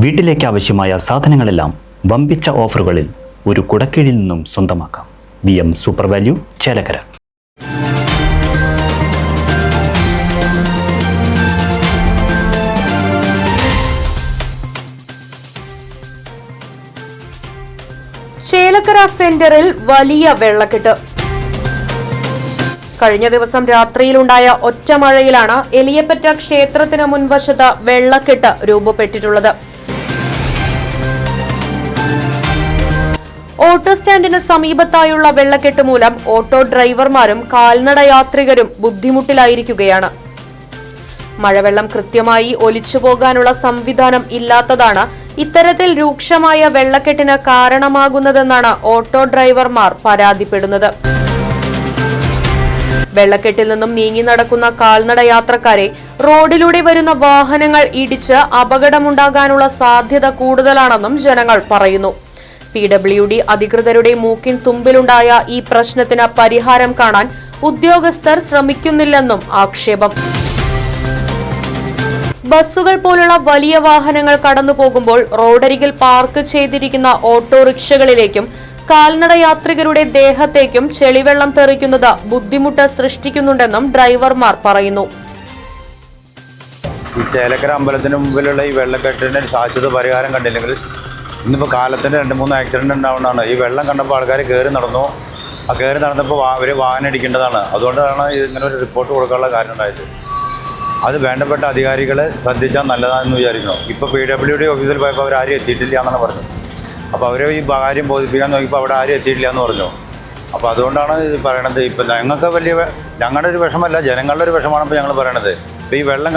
വീട്ടിലേക്ക് ആവശ്യമായ സാധനങ്ങളെല്ലാം വമ്പിച്ച ഓഫറുകളിൽ ഒരു കുടക്കീഴിൽ നിന്നും സ്വന്തമാക്കാം. VM super value, Chelakkara. Chelakkara സെന്ററിൽ വലിയ വെള്ളക്കെട്ട്. കഴിഞ്ഞ ദിവസം രാത്രിയിലുണ്ടായ ഒറ്റമഴയിലാണ് എലിയപ്പറ്റ ക്ഷേത്രത്തിന് മുൻവശത്ത് വെള്ളക്കെട്ട് രൂപപ്പെട്ടിട്ടുള്ളത്. ഓട്ടോ സ്റ്റാൻഡിന് സമീപത്തായുള്ള വെള്ളക്കെട്ട് മൂലം ഓട്ടോ ഡ്രൈവർമാരും കാൽനട യാത്രികരും ബുദ്ധിമുട്ടിലായിരിക്കുകയാണ്. മഴവെള്ളം കൃത്യമായി ഒലിച്ചുപോകാനുള്ള സംവിധാനം ഇല്ലാത്തതാണ് ഇത്തരത്തിൽ രൂക്ഷമായ വെള്ളക്കെട്ടിന് കാരണമാകുന്നതെന്നാണ് ഓട്ടോ ഡ്രൈവർമാർ പരാതിപ്പെടുന്നത്. വെള്ളക്കെട്ടിൽ നിന്നും നീങ്ങി നടക്കുന്ന കാൽനട യാത്രക്കാരെ റോഡിലൂടെ വരുന്ന വാഹനങ്ങൾ ഇടിച്ച് അപകടമുണ്ടാകാനുള്ള സാധ്യത കൂടുതലാണെന്നും ജനങ്ങൾ പറയുന്നു. PWD അധികൃതരുടെ മൂക്കിൻ തുമ്പിലുണ്ടായ ഈ പ്രശ്നത്തിന് പരിഹാരം കാണാൻ ഉദ്യോഗസ്ഥർ ശ്രമിക്കുന്നില്ലെന്നും ആക്ഷേപം. ബസ്സുകൾ പോലുള്ള വലിയ വാഹനങ്ങൾ കടന്നു പോകുമ്പോൾ റോഡരികിൽ പാർക്ക് ചെയ്തിരിക്കുന്ന ഓട്ടോറിക്ഷകളിലേക്കും കാൽനട യാത്രികരുടെ ദേഹത്തേക്കും ചെളിവെള്ളം തെറിക്കുന്നത് ബുദ്ധിമുട്ട് സൃഷ്ടിക്കുന്നുണ്ടെന്നും ഡ്രൈവർമാർ പറയുന്നു. ഈ ചേലക്കര അമ്പലത്തിന് മുമ്പിലുള്ള ഈ വെള്ളക്കെട്ടിന് ശാശ്വത പരിഹാരം കണ്ടില്ലെങ്കിൽ ഇന്നിപ്പോൾ കാലത്തിന് 2-3 ആക്സിഡൻറ്റ് ഉണ്ടാവുന്നതാണ്. ഈ വെള്ളം കണ്ടപ്പോൾ ആൾക്കാർ കയറി നടന്നു. ആ കയറി നടന്നപ്പോൾ അവർ വാഹനം ഇടിക്കേണ്ടതാണ്. അതുകൊണ്ടാണ് ഇങ്ങനെ ഒരു റിപ്പോർട്ട് കൊടുക്കാനുള്ള കാര്യം ഉണ്ടായത്. അത് വേണ്ടപ്പെട്ട അധികാരികൾ ശ്രദ്ധിച്ചാൽ നല്ലതാണെന്ന് വിചാരിക്കുന്നു. ഇപ്പോൾ PWD ഓഫീസിൽ പോയപ്പോൾ അവരാരും എത്തിയിട്ടില്ല എന്നാണ് പറഞ്ഞത്. അപ്പോൾ അവർ ഈ കാര്യം ബോധിപ്പിക്കാൻ നോക്കിയപ്പോൾ അവിടെ ആരും എത്തിയിട്ടില്ല എന്ന് പറഞ്ഞു. അപ്പോൾ അതുകൊണ്ടാണ് ഇത് പറയണത്. ഇപ്പം ഞങ്ങൾക്ക് ഞങ്ങളുടെ ഒരു വിഷമല്ല, ജനങ്ങളുടെ ഒരു വിഷമാണ് ഇപ്പോൾ ഞങ്ങൾ പറയണത്. ഇപ്പോൾ ഈ വെള്ളം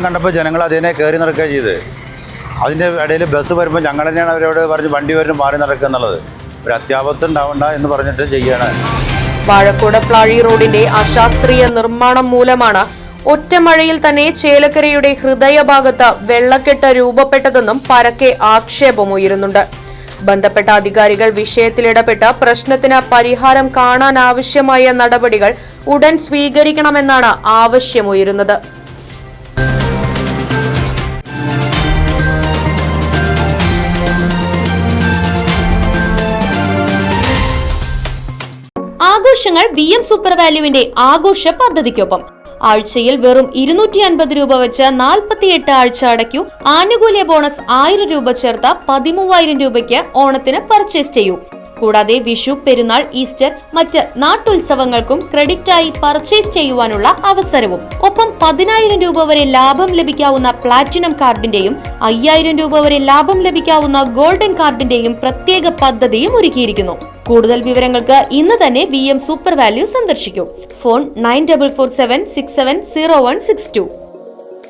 കണ്ടപ്പോൾ ജനങ്ങൾ അതിനെ കയറി നടക്കുക ചെയ്ത്. അതിൻ്റെ ഇടയിൽ ബസ് വരുമ്പോൾ ഞങ്ങൾ തന്നെയാണ് അവരോട് പറഞ്ഞ് വണ്ടി വരും മാറി നടക്കുക എന്നുള്ളത്. ഒരു അത്യാപത്ത് ഉണ്ടാവണ്ട എന്ന് പറഞ്ഞിട്ട് ചെയ്യാണ്. വാഴക്കോട് പ്ലാഴി റോഡിന്റെ അശാസ്ത്രീയ നിർമ്മാണം മൂലമാണ് ഒറ്റമഴയിൽ തന്നെ ചേലക്കരയുടെ ഹൃദയഭാഗത്ത് വെള്ളക്കെട്ട് രൂപപ്പെട്ടതെന്നും പരക്കെ ആക്ഷേപമുയരുന്നുണ്ട്. ബന്ധപ്പെട്ട അധികാരികൾ വിഷയത്തിലിടപെട്ട് പ്രശ്നത്തിന് പരിഹാരം കാണാനാവശ്യമായ നടപടികൾ ഉടൻ സ്വീകരിക്കണമെന്നാണ് ആവശ്യമുയരുന്നത്. ആഘോഷങ്ങൾ VM സൂപ്പർ വാല്യൂവിന്റെ ആഘോഷ പദ്ധതിക്കൊപ്പം ആഴ്ചയിൽ വെറും 250 രൂപ വെച്ച് 48 ആഴ്ച അടയ്ക്കൂ. ആനുകൂല്യ ബോണസ് 1000 രൂപ ചേർത്ത് 13000 രൂപയ്ക്ക് ഓണത്തിന് പർച്ചേസ് ചെയ്യൂ. കൂടാതെ വിഷു, പെരുന്നാൾ, ഈസ്റ്റർ, മറ്റ് നാട്ടുത്സവങ്ങൾക്കും ക്രെഡിറ്റായി പർച്ചേസ് ചെയ്യുവാനുള്ള അവസരവും. ഒപ്പം 10000 രൂപ വരെ ലാഭം ലഭിക്കാവുന്ന പ്ലാറ്റിനം കാർഡിന്റെയും 5000 രൂപ വരെ ലാഭം ലഭിക്കാവുന്ന ഗോൾഡൻ കാർഡിന്റെയും പ്രത്യേക പദ്ധതിയും ഒരുക്കിയിരിക്കുന്നു. കൂടുതൽ വിവരങ്ങൾക്ക് ഇന്ന് തന്നെ VM സൂപ്പർ വാല്യൂ സന്ദർശിക്കൂ. ഫോൺ 9447670162.